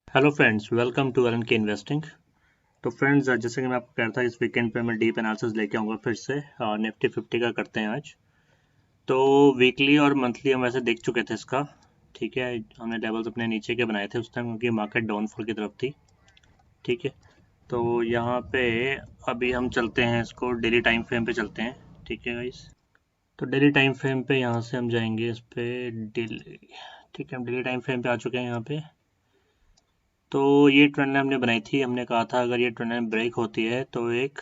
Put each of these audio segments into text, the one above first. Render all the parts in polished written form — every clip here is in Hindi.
Hello friends, welcome to Allen के इन्वेस्टिंग। तो फ्रेंड्स, जैसे कि मैं आपको कह रहा था, इस वीकेंड पे मैं डीप एनालिसिस लेके आऊँगा फिर से। निफ्टी 50 का करते हैं आज। तो वीकली और मंथली हम वैसे देख चुके थे इसका। ठीक है, हमने लेवल्स अपने नीचे के बनाए थे उस टाइम क्योंकि मार्केट डाउनफॉल की तरफ थी। ठीक है, तो यहाँ पे अभी हम चलते हैं, इसको डेली टाइम फ्रेम पे चलते हैं। ठीक है गाइस, तो डेली टाइम फ्रेम पे यहाँ से हम जाएंगे इस पे डेली। ठीक है, हम डेली टाइम फ्रेम पे आ चुके हैं यहाँ पे। तो ये ट्रेंड हमने बनाई थी, हमने कहा था अगर ये ट्रेंड ब्रेक होती है तो एक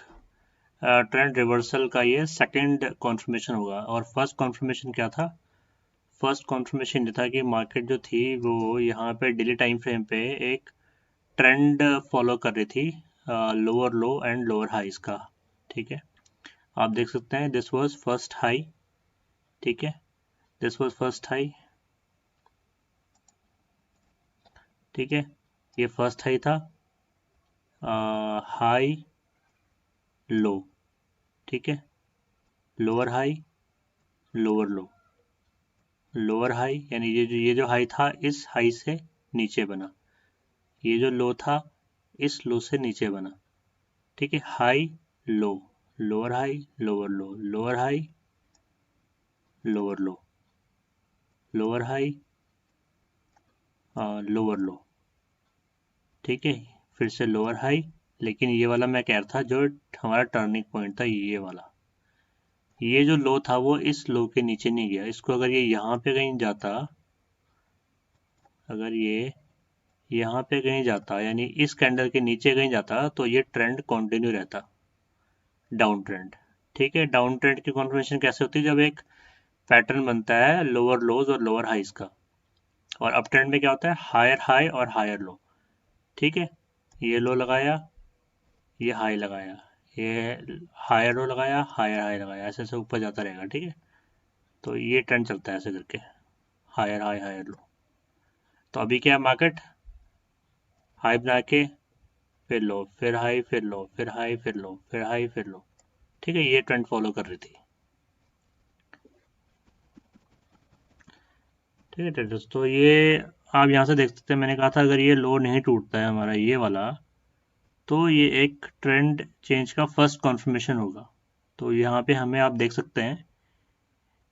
ट्रेंड रिवर्सल का ये सेकंड कॉन्फर्मेशन होगा। और फर्स्ट कॉन्फर्मेशन क्या था? फर्स्ट कॉन्फर्मेशन ये था कि मार्केट जो थी वो यहाँ पे डेली टाइम फ्रेम पे एक ट्रेंड फॉलो कर रही थी, lower low and lower highs का। ठीक है, आप देख सकते हैं दिस वाज फर्स्ट हाई। ठीक है, दिस वाज फर्स्ट हाई। ठीक है, ये फर्स्ट हाई था, हाई लो। ठीक है, लोअर हाई लोअर लो, लोअर हाई, यानी ये जो हाई था इस हाई से नीचे बना, ये जो लो था इस लो से नीचे बना। ठीक है, high low, lower high lower लो, लोअर हाई लोअर लो, लोअर हाई लोअर लो। ठीक है, फिर से लोअर हाई, लेकिन ये वाला मैं कह रहा था जो हमारा टर्निंग पॉइंट था, ये वाला, ये जो लो था वो इस लो के नीचे नहीं गया। इसको अगर ये यहाँ पे कहीं जाता, अगर ये यहाँ पे कहीं जाता, यानी इस कैंडल के नीचे कहीं जाता, तो ये ट्रेंड कंटिन्यू रहता, डाउन ट्रेंड। ठीक है, डाउन ट्रेंड की कॉन्फर्मेशन कैसे होती है? जब एक पैटर्न बनता है लोअर लोज और लोअर हाइज का, और अप ट्रेंड में क्या होता है? हायर हाई और हायर लो। ठीक है, ये लो लगाया, ये हाई लगाया, ये हायर लो लगाया, हायर हाई लगाया, ऐसे ऐसे ऊपर जाता रहेगा। ठीक है, तो ये ट्रेंड चलता है ऐसे करके, हायर हाई हायर लो। तो अभी क्या है, मार्केट हाई बना के फिर लो, फिर हाई, फिर लो, फिर हाई, फिर लो, फिर हाई, फिर लो। ठीक है, ये ट्रेंड फॉलो कर रही थी। ठीक है ट्रेडर्स, तो ये आप यहाँ से देख सकते हैं, मैंने कहा था अगर ये लो नहीं टूटता है हमारा ये वाला, तो ये एक ट्रेंड चेंज का फर्स्ट कॉन्फर्मेशन होगा। तो यहाँ पे हमें आप देख सकते हैं,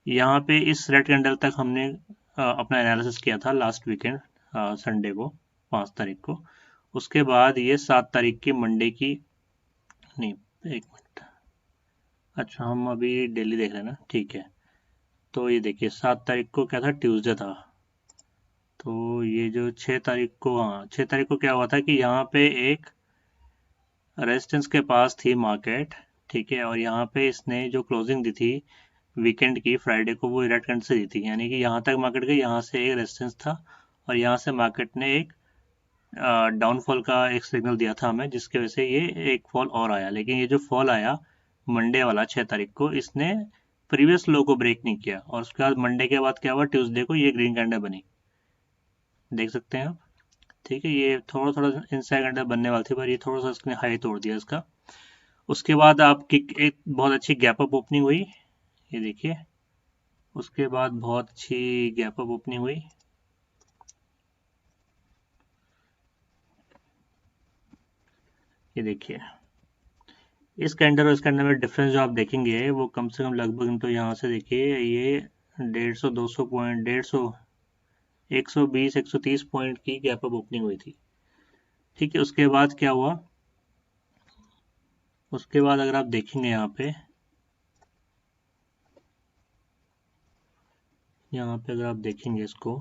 यहाँ पे इस रेड कैंडल तक हमने अपना एनालिसिस किया था लास्ट वीकेंड, संडे को, 5 तारीख को। उसके बाद ये 7 तारीख की मंडे की, नहीं, एक मिनट, अच्छा हम अभी डेली देख रहे हैं ना, ठीक है। तो ये देखिए 7 तारीख को क्या था? ट्यूसडे था। तो ये जो 6 तारीख को, हाँ 6 तारीख को क्या हुआ था कि यहाँ पे एक रेजिस्टेंस के पास थी मार्केट। ठीक है, और यहाँ पे इसने जो क्लोजिंग दी थी वीकेंड की, फ्राइडे को, वो रेड कैंडल से दी थी, यानी कि यहाँ तक मार्केट गई, यहाँ से एक रेजिस्टेंस था, और यहाँ से मार्केट ने एक डाउनफॉल का एक सिग्नल दिया था हमें, जिसकी वजह से ये एक फॉल और आया। लेकिन ये जो फॉल आया मंडे वाला 6 तारीख को, इसने प्रीवियस लो को ब्रेक नहीं किया, और उसके बाद मंडे के बाद क्या हुआ? ट्यूसडे को ये ग्रीन कैंडल बनी, देख सकते हैं आप। ठीक है, ये थोड़ा थोड़ा इनसाइड कैंडल बनने वाली थी, पर ये थोड़ा सा इसने हाई तोड़ दिया इसका। उसके बाद आपकी एक बहुत अच्छी गैप अप ओपनिंग हुई, ये देखिए। उसके बाद बहुत अच्छी गैप अप ओपनिंग हुई, ये देखिए। इस कैंडल और इस कैंडल में डिफरेंस जो आप देखेंगे वो कम से कम लगभग, तो यहाँ से देखिए, ये 150 200 पॉइंट, 150 120 130 पॉइंट की गैप अप ओपनिंग हुई थी। ठीक है, उसके बाद क्या हुआ? उसके बाद अगर आप देखेंगे यहाँ पे अगर आप देखेंगे इसको,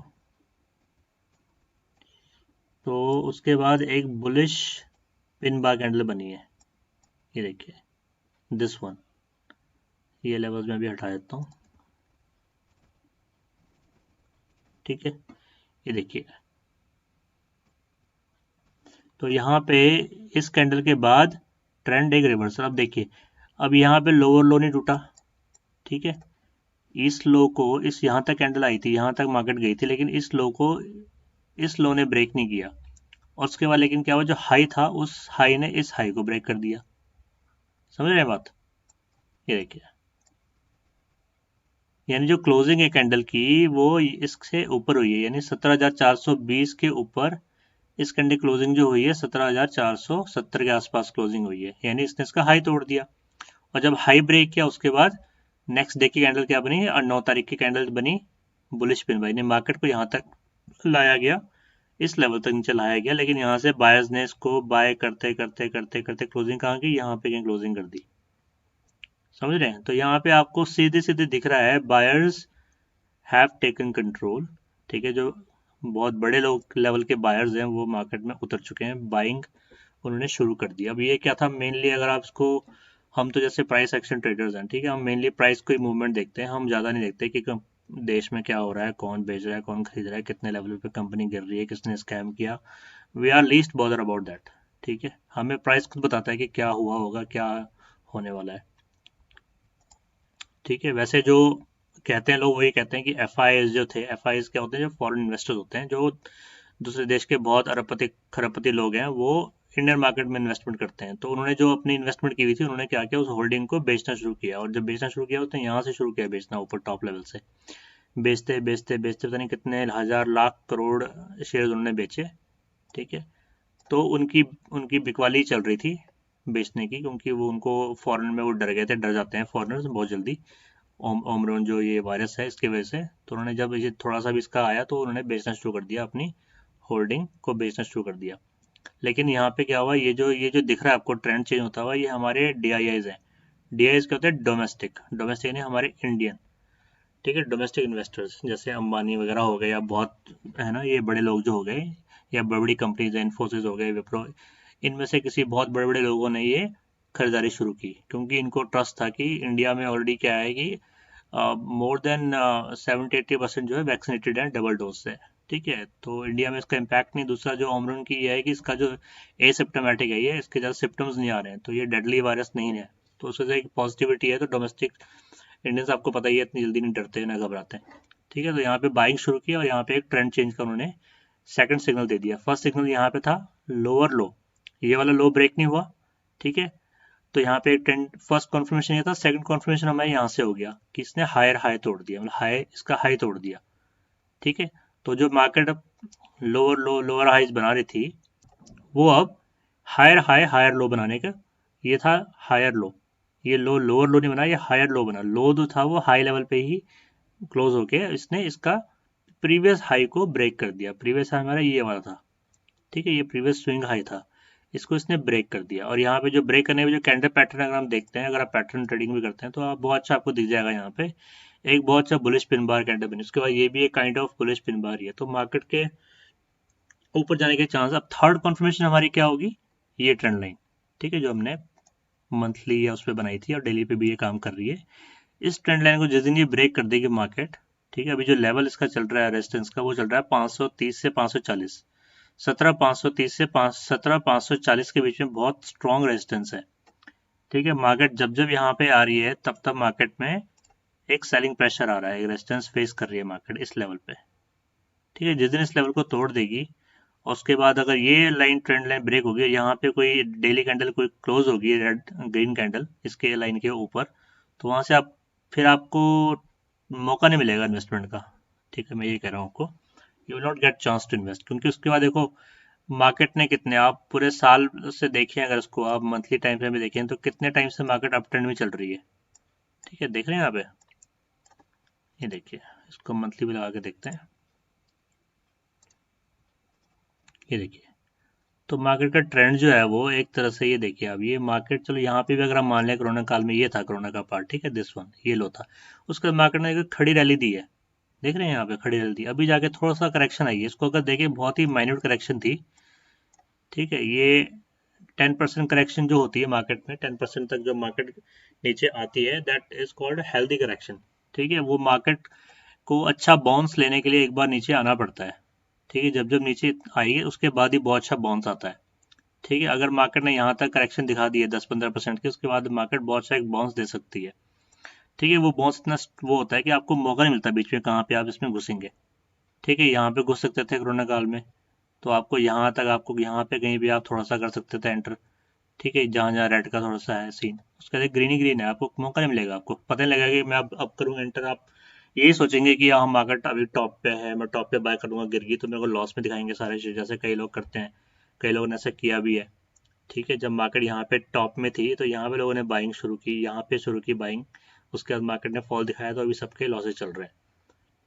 तो उसके बाद एक बुलिश पिन बार कैंडल बनी है, ये देखिए, दिस वन। ये लेवल्स में भी हटा देता हूँ। ठीक है, ये देखिए। तो यहाँ पे इस कैंडल के बाद ट्रेंड एक रिवर्सल, अब देखिए, अब यहाँ पे लोअर लो नहीं टूटा। ठीक है, इस लो को, इस यहाँ तक कैंडल आई थी, यहाँ तक मार्केट गई थी, लेकिन इस लो को, इस लो ने ब्रेक नहीं किया। और उसके बाद लेकिन क्या हुआ? जो हाई था उस हाई ने इस हाई को ब्रेक कर दिया। समझ रहे हैं बात? ये देखिए, यानी जो क्लोजिंग है कैंडल की वो इससे ऊपर हुई है, यानी 17,420 के ऊपर इस कैंडल क्लोजिंग जो हुई है 17,470 के आसपास क्लोजिंग हुई है, यानी इसने इसका हाई तोड़ दिया। और जब हाई ब्रेक किया उसके बाद नेक्स्ट डे की कैंडल क्या बनी, और 9 तारीख की कैंडल बनी बुलिश पिन बाई ने मार्केट को यहाँ तक लाया गया, इस लेवल तक नीचे लाया गया। लेकिन यहाँ से बायर्स ने इसको बाय करते करते करते करते क्लोजिंग कहाँ की, यहाँ पे कहीं क्लोजिंग कर दी। समझ रहे हैं? तो यहाँ पे आपको सीधे सीधे दिख रहा है बायर्स हैव टेकन कंट्रोल। ठीक है, जो बहुत बड़े लोग लेवल के बायर्स हैं वो मार्केट में उतर चुके हैं, बाइंग उन्होंने शुरू कर दिया। अब ये क्या था मेनली, अगर आप इसको, हम तो जैसे प्राइस एक्शन ट्रेडर्स हैं, ठीक है, हम मेनली प्राइस को ही मूवमेंट देखते हैं, हम ज़्यादा नहीं देखते कि देश में क्या हो रहा है, कौन बेच रहा है, कौन खरीद रहा है, कितने लेवल पे कंपनी गिर रही है, किसने स्कैम किया। We are least bother about that. ठीक है, हमें प्राइस खुद बताता है कि क्या हुआ होगा, क्या होने वाला है। ठीक है, वैसे जो कहते हैं लोग वही कहते हैं कि एफ जो थे, एफ क्या होते हैं, जो फॉरेन इन्वेस्टर्स होते हैं, जो दूसरे देश के बहुत अरबपति खरबपति लोग हैं, वो इंडियन मार्केट में इन्वेस्टमेंट करते हैं। तो उन्होंने जो अपनी इन्वेस्टमेंट की हुई थी, उन्होंने क्या किया, उस होल्डिंग को बेचना शुरू किया। और जब बेचना शुरू किया, उसने यहाँ से शुरू किया बेचना, ऊपर टॉप लेवल से बेचते बेचते बेचते पता नहीं कितने हजार लाख करोड़ शेयर उन्होंने बेचे। ठीक है, तो उनकी उनकी बिकवाली चल रही थी बेचने की, क्योंकि वो उनको फॉरेन में वो डर गए थे, डर जाते हैं फॉरेनर्स बहुत जल्दी ओमरोन जो ये वायरस है इसकी वजह से। तो उन्होंने जब ये थोड़ा सा भी इसका आया तो उन्होंने बेचना शुरू कर दिया, अपनी होल्डिंग को बेचना शुरू कर दिया। लेकिन यहाँ पे क्या हुआ, ये जो दिख रहा है आपको ट्रेंड चेंज होता हुआ, ये हमारे DIIs हैं। DIIs क्या होते हैं, डोमेस्टिक, डोमेस्टिक यानी हमारे इंडियन। ठीक है, डोमेस्टिक इन्वेस्टर्स जैसे अंबानी वगैरह हो गए, या बहुत है ना, ये बड़े लोग जो हो गए, या बड़ी बड़ी कंपनीज, इन्फोसिस हो गए, विप्रो, इनमें से किसी बहुत बड़े बड़े लोगों ने ये खरीदारी शुरू की, क्योंकि इनको ट्रस्ट था कि इंडिया में ऑलरेडी क्या है कि मोर देन 70-80% जो है वैक्सीनेटेड है डबल डोज से। ठीक है, तो इंडिया में इसका इम्पैक्ट नहीं। दूसरा जो ओमरन की ये है कि इसका जो एसिम्प्टोमेटिक है, ये इसके ज़्यादा सिम्टम्स नहीं आ रहे हैं, तो ये डेडली वायरस नहीं है, तो उससे एक पॉजिटिविटी है। तो डोमेस्टिक इंडियंस आपको पता ही है इतनी जल्दी नहीं डरते ना घबराते हैं। ठीक है, तो यहाँ पे बाइंग शुरू की और यहाँ पे एक ट्रेंड चेंज का उन्होंने सेकंड सिग्नल दे दिया। फर्स्ट सिग्नल यहाँ पे था लोअर लो, ये वाला लो ब्रेक नहीं हुआ। ठीक है, तो यहाँ पे एक ट्रेंड फर्स्ट कॉन्फर्मेशन ये था। सेकंड कॉन्फर्मेशन हमारे यहाँ से हो गया कि इसने हायर हाई तोड़ दिया, मतलब हाई, इसका हाई तोड़ दिया। ठीक है, तो जो मार्केट अब लोअर लो लोअर हाइज बना रही थी, वो अब हायर हाई हायर लो बनाने का, ये था हायर लो, ये लो लोअर लो नहीं बना, ये हायर लो बना। लो जो था वो हाई लेवल पे ही क्लोज होके इसने इसका प्रीवियस हाई को ब्रेक कर दिया। प्रीवियस हाई हमारा ये वाला था। ठीक है, ये प्रीवियस स्विंग हाई था, इसको इसने ब्रेक कर दिया। और यहाँ पे जो ब्रेक करने में जो कैंडल पैटर्न अगर हम देखते हैं, अगर आप पैटर्न ट्रेडिंग भी करते हैं, तो आप बहुत अच्छा आपको दिख जाएगा यहाँ पे एक बहुत अच्छा बुलिश पिन बार कैंडल बनी। उसके बाद ये भी एक kind of bullish pin bar ही है, तो मार्केट के ऊपर जाने के चांस। अब थर्ड कन्फर्मेशन हमारी क्या होगी, ये ट्रेंड लाइन। ठीक है, जो हमने मंथली या उस पर बनाई थी और डेली पे भी ये काम कर रही है। इस ट्रेंड लाइन को जिस दिन ये ब्रेक कर देगी मार्केट, ठीक है, अभी जो लेवल इसका चल रहा है रेजिस्टेंस का, वो चल रहा है 530 से 540, 17,530 से 17,540 के बीच में बहुत स्ट्रॉन्ग रेजिस्टेंस है। ठीक है, मार्केट जब जब यहाँ पे आ रही है तब तब मार्केट में एक सेलिंग प्रेशर आ रहा है, एक रेजिस्टेंस फेस कर रही है मार्केट इस लेवल पे। ठीक है, जिस दिन इस लेवल को तोड़ देगी और उसके बाद अगर ये लाइन ट्रेंड लाइन ब्रेक होगी, यहाँ पे कोई डेली कैंडल कोई क्लोज होगी रेड ग्रीन कैंडल इसके लाइन के ऊपर, तो वहां से आप फिर आपको मौका नहीं मिलेगा इन्वेस्टमेंट का। ठीक है, मैं ये कह रहा हूँ आपको, you will not get chance to invest, क्योंकि उसके बाद देखो मार्केट ने कितने, आप पूरे साल से देखें, अगर उसको आप मंथली टाइम फ्रेम में देखें, तो कितने टाइम से मार्केट अप ट्रेंड में चल रही है। ठीक है, देख रहे हैं यहाँ पे, ये देखिए, इसको मंथली भी लगा के देखते हैं, ये देखिए। तो मार्केट का ट्रेंड जो है वो एक तरह से, ये देखिए, अब ये मार्केट, चलो यहाँ पे भी अगर हम मान लें कोरोना काल में ये था कोरोना का पार्ट, ठीक है, दिस वन ये लो था, उसके बाद मार्केट ने एक खड़ी रैली दी है, देख रहे हैं यहाँ पे खड़ी रैली दी, अभी जाके थोड़ा सा करेक्शन आई है, इसको अगर देखें बहुत ही माइन्यूट करेक्शन थी। ठीक है, ये 10% करेक्शन जो होती है मार्केट में, 10% तक जो मार्केट नीचे आती है, that is called healthy correction. ठीक है, वो मार्केट को अच्छा बाउंस लेने के लिए एक बार नीचे आना पड़ता है। ठीक है, जब जब नीचे आएगी उसके बाद ही बहुत अच्छा बाउंस आता है। ठीक है, अगर मार्केट ने यहाँ तक करेक्शन दिखा दी है 10-15% की, उसके बाद मार्केट बहुत अच्छा एक बाउंस दे सकती है। ठीक है, वो बाउंस इतना वो होता है कि आपको मौका नहीं मिलता बीच में कहाँ पे आप इसमें घुसेंगे। ठीक है, यहाँ पे घुस सकते थे कोरोना काल में, तो आपको यहाँ तक, आपको यहाँ पे कहीं भी आप थोड़ा सा कर सकते थे एंटर। ठीक है, जहाँ जहाँ रेड का थोड़ा सा है सीन, उसके बाद ग्रीन ही ग्रीन है, आपको मौका नहीं मिलेगा, आपको पता नहीं लगेगा कि मैं अब करूँ एंटर, आप यही सोचेंगे कि हम मार्केट अभी टॉप पे है, मैं टॉप पे बाय करूंगा, गिर गई तो मेरे को लॉस में दिखाएंगे सारे शेयर, जैसे कई लोग करते हैं, कई लोगों ने ऐसा किया भी है। ठीक है, जब मार्केट यहाँ पे टॉप में थी तो यहाँ पे लोगों ने बाइंग शुरू की, यहाँ पे शुरू की बाइंग, उसके बाद मार्केट ने फॉल दिखाया तो अभी सबके लॉसेज चल रहे हैं।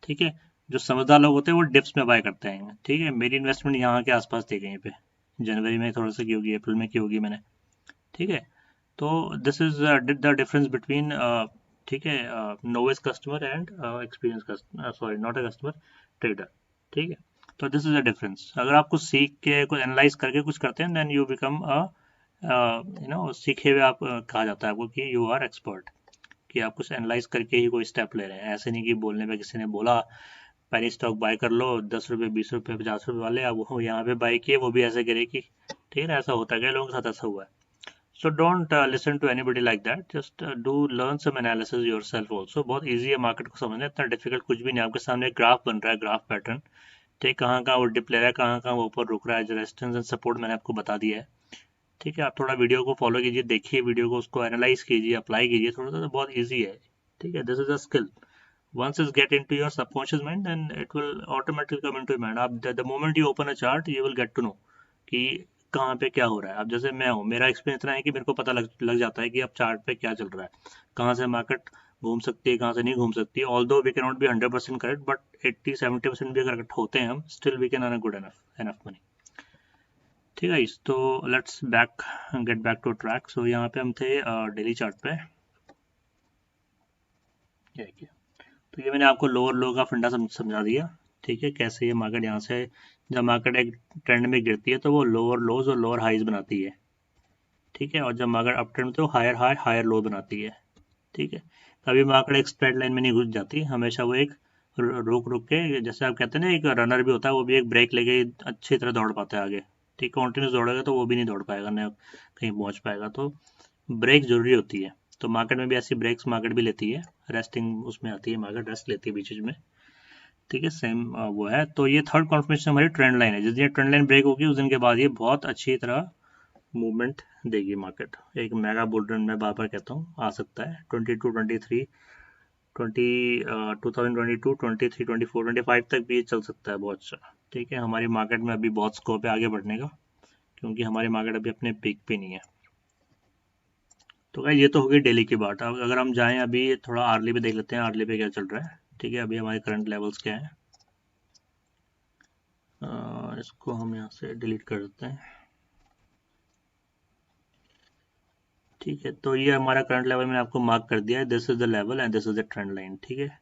ठीक है, जो समझदार लोग होते हैं वो डिप्स में बाय करते हैं। ठीक है, मेरी इन्वेस्टमेंट यहाँ के आसपास थी कहीं पे, जनवरी में थोड़ा सा की होगी, अप्रैल में की होगी मैंने। ठीक है, तो this is the difference between, ठीक है, novice customer and experience customer, sorry not a customer, trader. ठीक है, तो दिस इज अ डिफरेंस। अगर आप कुछ सीख के कुछ एनालाइज करके कुछ करते हैं देन यू बिकम अ, सीखे हुए आप, कहा जाता है आपको कि यू आर एक्सपर्ट, कि आप कुछ एनालाइज करके ही कोई स्टेप ले रहे हैं, ऐसे नहीं कि बोलने में किसी ने बोला पेनी स्टॉक बाय कर लो 10 रुपये 20 रुपये 50 रुपये वाले, अब वो यहाँ पे बाय किए, वो भी ऐसे करे कि, ठीक है ना, ऐसा होता है, कई लोगों के साथ ऐसा हुआ है। So don't listen to anybody like that. Just do learn some analysis yourself also. बहुत easy है मार्केट को समझना, इतना डिफिकल्ट कुछ भी नहीं। आपके सामने एक ग्राफ बन रहा है, ग्राफ पैटर्न, ठीक, कहाँ कहाँ वो डिप ले रहा है, कहाँ कहाँ वो ऊपर रुक रहा है, जो रेजिस्टेंस एंड सपोर्ट मैंने आपको बता दिया है। ठीक है, आप थोड़ा वीडियो को फॉलो कीजिए, देखिए वीडियो को, उसको एनालाइज कीजिए, अप्लाई कीजिए थोड़ा सा, तो बहुत ईजी है। ठीक है, this is a skill. once it get into your subconscious mind then it will automatically come into your mind. आप the moment you open a chart you will get to know कि कहाँ पे क्या हो रहा है। अब जैसे मैं हूँ, मेरा एक्सपीरियंस इतना है कि मेरे को पता लग जाता है कि अब चार्ट पे क्या चल रहा है, कहाँ से मार्केट घूम सकती है, कहाँ से नहीं घूम सकती है। Although we can not be 100% correct, but 80-70% भी अगर करेक्ट होते हैं हम, still we can earn good enough money. ठीक है, तो let's get back to track. So यहाँ पे हम थे डेली चार्ट पे। तो ये मैंने आपको लोअर लो का फंडा समझा दिया। ठीक है, कैसे ये मार्केट यहाँ से, जब मार्केट एक ट्रेंड में गिरती है तो वो लोअर लोज और लोअर हाईज बनाती है। ठीक है, और जब मार्केट अप ट्रेंड में तो हायर हाई हायर लो बनाती है। ठीक है, कभी मार्केट एक स्ट्रेट लाइन में नहीं घुस जाती, हमेशा वो एक रुक रुक के, जैसे आप कहते हैं ना, एक रनर भी होता है, वो भी एक ब्रेक लेके अच्छी तरह दौड़ पाता है आगे। ठीक, कंटिन्यूस दौड़ेगा तो वो भी नहीं दौड़ पाएगा, ना कहीं पहुंच पाएगा, तो ब्रेक जरूरी होती है। तो मार्केट में भी ऐसी ब्रेक्स मार्केट भी लेती है, रेस्टिंग उसमें आती है, मार्केट रेस्ट लेती है बीच बीच में। ठीक है, सेम वो है। तो ये थर्ड कॉन्फर्मेशन हमारी ट्रेंड लाइन है, जिस दिन ट्रेंड लाइन ब्रेक होगी उस दिन के बाद ये बहुत अच्छी तरह मूवमेंट देगी मार्केट। एक मेगा बुल रन मैं बार बार कहता हूँ आ सकता है 22 23 20 2022 23 24 25 तक भी ये चल सकता है बहुत अच्छा। ठीक है, हमारी मार्केट में अभी बहुत स्कोप है आगे बढ़ने का, क्योंकि हमारी मार्केट अभी अपने पीक पे नहीं है। तो भाई ये तो होगी डेली की बात। अब अगर हम जाएं अभी थोड़ा आर्ली पे देख लेते हैं, आर्ली पे क्या चल रहा है। ठीक है, अभी हमारे करंट लेवल्स क्या है, इसको हम यहाँ से डिलीट कर देते हैं। ठीक है, तो ये हमारा करंट लेवल मैंने आपको मार्क कर दिया है, this is the level and this is the trend line. ठीक है,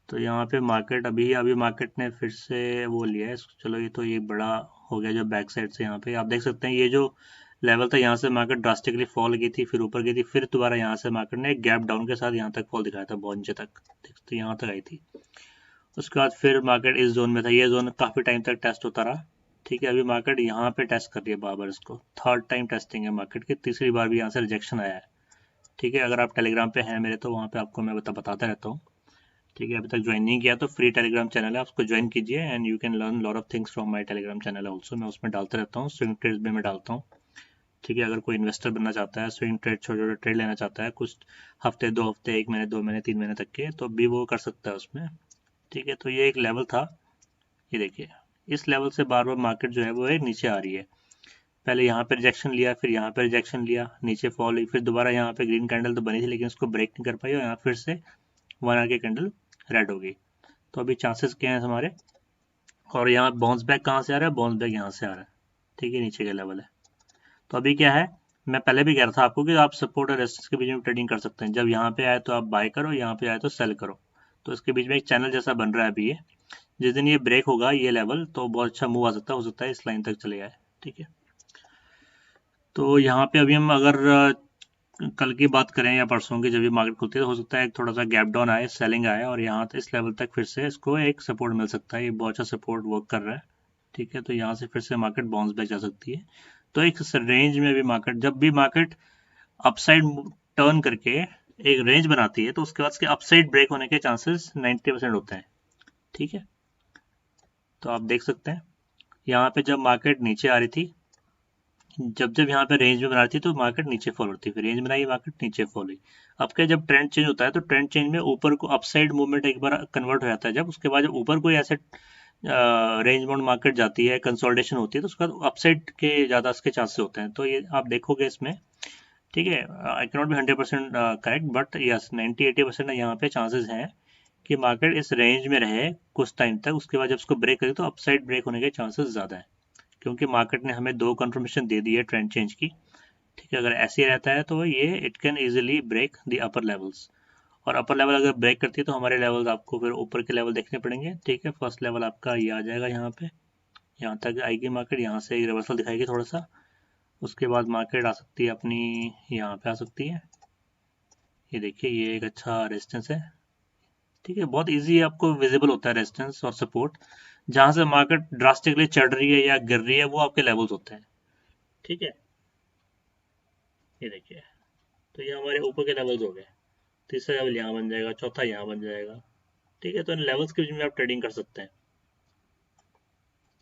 तो यहाँ पे मार्केट अभी मार्केट ने फिर से वो लिया है। चलो ये तो ये बड़ा हो गया, जो बैक साइड से यहाँ पे आप देख सकते हैं, ये जो लेवल था यहाँ से मार्केट ड्रास्टिकली फॉल की थी, फिर ऊपर गई थी, फिर दोबारा यहाँ से मार्केट ने एक गैप डाउन के साथ यहाँ तक फॉल दिखाया था, बहुत नीचे तक, तो यहाँ तक आई थी। उसके बाद फिर मार्केट इस जोन में था, ये जोन काफी टाइम तक टेस्ट होता रहा। ठीक है, अभी मार्केट यहाँ पे टेस्ट कर रही है बार बार, इसको थर्ड टाइम टेस्टिंग है मार्केट की, तीसरी बार भी यहाँ से रिजेक्शन आया है। ठीक है, अगर आप टेलीग्राम पे हैं मेरे तो वहाँ पे आपको मैं बताता रहता हूँ। ठीक है, अभी तक ज्वाइन नहीं किया तो फ्री टेलीग्राम चैनल है, आप उसको ज्वाइन कीजिए and you can learn lot of things from my Telegram channel also. मैं उसमें डालते रहता हूँ, स्विंग ट्रेड्स भी मैं डालता हूँ। ठीक है, अगर कोई इन्वेस्टर बनना चाहता है, स्विंग ट्रेड छोटे छोटे ट्रेड लेना चाहता है, कुछ हफ्ते 2 हफ्ते 1 महीने 2 महीने 3 महीने तक के, तो भी वो कर सकता है उसमें। ठीक है, तो ये एक लेवल था, ये देखिए, इस लेवल से बार बार मार्केट जो है वो है नीचे आ रही है। पहले यहाँ पे रिजेक्शन लिया, फिर यहाँ पे रिजेक्शन लिया, नीचे फॉल हुई, फिर दोबारा यहाँ पे ग्रीन कैंडल तो बनी थी लेकिन उसको ब्रेक नहीं कर पाई, और यहाँ फिर से 1 आवर की कैंडल रेड हो गई। तो अभी चांसेस क्या हैं हमारे, और यहाँ बाउंस बैक कहाँ से आ रहा है, बाउंस बैक यहाँ से आ रहा है। ठीक है, नीचे का लेवल है। तो अभी क्या है, मैं पहले भी कह रहा था आपको कि आप सपोर्ट और रेजिस्टेंस के बीच में ट्रेडिंग कर सकते हैं। जब यहाँ पे आए तो आप बाय करो, यहाँ पे आए तो सेल करो। तो इसके बीच में एक चैनल जैसा बन रहा है अभी ये, जिस दिन ये ब्रेक होगा ये लेवल, तो बहुत अच्छा मूव आ सकता है, हो सकता है इस लाइन तक चले जाए। ठीक है, तो यहाँ पे अभी हम अगर कल की बात करें या परसों की, जब भी मार्केट खुलती है तो हो सकता है एक थोड़ा सा गैप डाउन आए, सेलिंग आए, और यहाँ इस लेवल तक फिर से इसको एक सपोर्ट मिल सकता है। ये बहुत अच्छा सपोर्ट वर्क कर रहा है। ठीक है, तो यहाँ से फिर से मार्केट बाउंस बैक जा सकती है। तो एक रेंज में भी मार्केट, जब भी मार्केट अपसाइड टर्न करके एक रेंज बनाती है तो उसके बाद उसके अपसाइड ब्रेक होने के चांसेस 90% होते हैं। ठीक है, तो आप देख सकते हैं यहाँ पे जब मार्केट नीचे आ रही थी, जब जब यहाँ पे रेंज में बना रही थी तो मार्केट नीचे फॉल होती है, फिर रेंज बनाई मार्केट नीचे फॉल हुई। अब क्या, जब ट्रेंड चेंज होता है तो ट्रेंड चेंज में ऊपर को अपसाइड मूवमेंट एक बार कन्वर्ट हो जाता है, जब उसके बाद जब ऊपर कोई ऐसे रेंज बाउंड मार्केट जाती है, कंसोलिडेशन होती है, तो उसके बाद अपसाइड के ज़्यादा इसके चांसेस होते हैं। तो ये आप देखोगे इसमें, ठीक है, I can not be 100% correct, but yes 90-80% यहाँ पे चांसेस हैं कि मार्केट इस रेंज में रहे कुछ टाइम तक, उसके बाद जब उसको ब्रेक करे तो अपसाइड ब्रेक होने के चांसेस ज़्यादा है, क्योंकि मार्केट ने हमें 2 कंफर्मेशन दे दी है ट्रेंड चेंज की। ठीक है, अगर ऐसे ही रहता है तो ये it can easily break the upper levels, और अपर लेवल अगर ब्रेक करती है तो हमारे लेवल्स आपको फिर ऊपर के लेवल देखने पड़ेंगे। ठीक है, फर्स्ट लेवल आपका ये आ जाएगा यहाँ पे, यहाँ तक आएगी मार्केट, यहाँ से एक रिवर्सल दिखाएगी थोड़ा सा, उसके बाद मार्केट आ सकती है अपनी, यहाँ पे आ सकती है। ये देखिए, ये एक अच्छा रेजिस्टेंस है। ठीक है, बहुत इजी आपको विजिबल होता है रेजिस्टेंस और सपोर्ट, जहां से मार्केट ड्रास्टिकली चढ़ रही है या गिर रही है वो आपके लेवल्स होते हैं। ठीक है, ये देखिए, तो ये हमारे ऊपर के लेवल्स हो गए, तीसरा लेवल यहाँ बन जाएगा, चौथा यहाँ बन जाएगा। ठीक है, तो इन लेवल्स के बीच में आप ट्रेडिंग कर सकते हैं।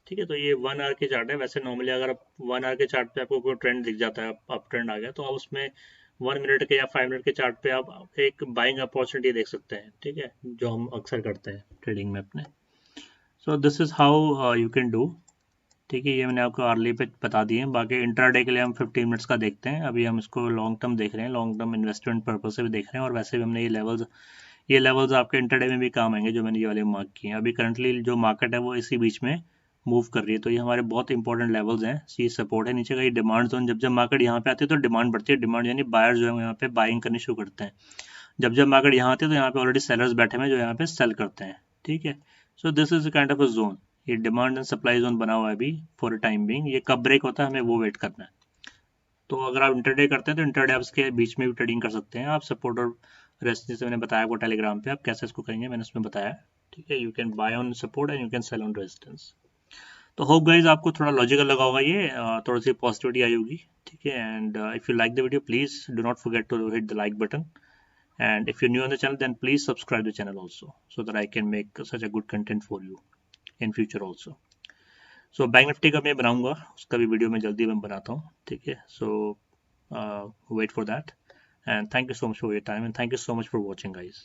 ठीक है, तो ये 1 आवर की चार्ट है। वैसे नॉर्मली अगर आप 1 आवर के चार्ट पे आपको कोई ट्रेंड दिख जाता है, अप ट्रेंड आ गया, तो आप उसमें 1 मिनट के या 5 मिनट के चार्ट पे आप एक बाइंग अपॉर्चुनिटी देख सकते हैं। ठीक है, जो हम अक्सर करते हैं ट्रेडिंग में अपने। So this is how you can do. ठीक है, ये मैंने आपको आर्ली पे बता दिए हैं। बाकी इंट्राडे के लिए हम 15 मिनट्स का देखते हैं। अभी हम इसको लॉन्ग टर्म देख रहे हैं, लॉन्ग टर्म इन्वेस्टमेंट पर्पज से भी देख रहे हैं, और वैसे भी हमने ये लेवल्स आपके इंट्राडे में भी काम आएंगे, जो मैंने ये वाले मार्क किए हैं। अभी करंटली जो मार्केट है वो इसी बीच में मूव कर रही है, तो ये हमारे बहुत इंपॉर्टेंट लेवल्स हैं। ये सपोर्ट है नीचे का, ये डिमांड जोन। जब जब मार्केट यहाँ पे आती है तो डिमांड बढ़ती है, डिमांड यानी बायर जो है यहाँ पे बाइंग करनी शुरू करते हैं। जब जब मार्केट यहाँ आती है तो यहाँ पे ऑलरेडी सेलर्स बैठे हुए हैं जो यहाँ पे सेल करते हैं। ठीक है, so this is kind of a zone, ये डिमांड एंड सप्लाई जोन बना हुआ है अभी फॉर टाइम बिंग। ये कब ब्रेक होता है हमें वो वेट करना है। तो अगर आप इंटरडे करते हैं तो इंटरडे आप इसके बीच में भी ट्रेडिंग कर सकते हैं। आप सपोर्ट और रेजिस्टेंस जैसे मैंने बताया वो टेलीग्राम पे आप कैसे इसको करेंगे मैंने उसमें बताया। ठीक है, you can buy on support and you can sell on resistance. तो होप गाइज आपको थोड़ा लॉजिकल लगा होगा ये, थोड़ी सी पॉजिटिविटी आई होगी। ठीक है, and if you like the video please do not forget to hit the like button, and if you're new on the channel then please subscribe the channel also, so that I can make such a good content for you in future also. So bank Nifty का मैं बनाऊंगा, उसका भी वीडियो मैं जल्दी में बनाता हूँ। ठीक है, so wait for that, and thank you so much for your time and thank you so much for watching guys.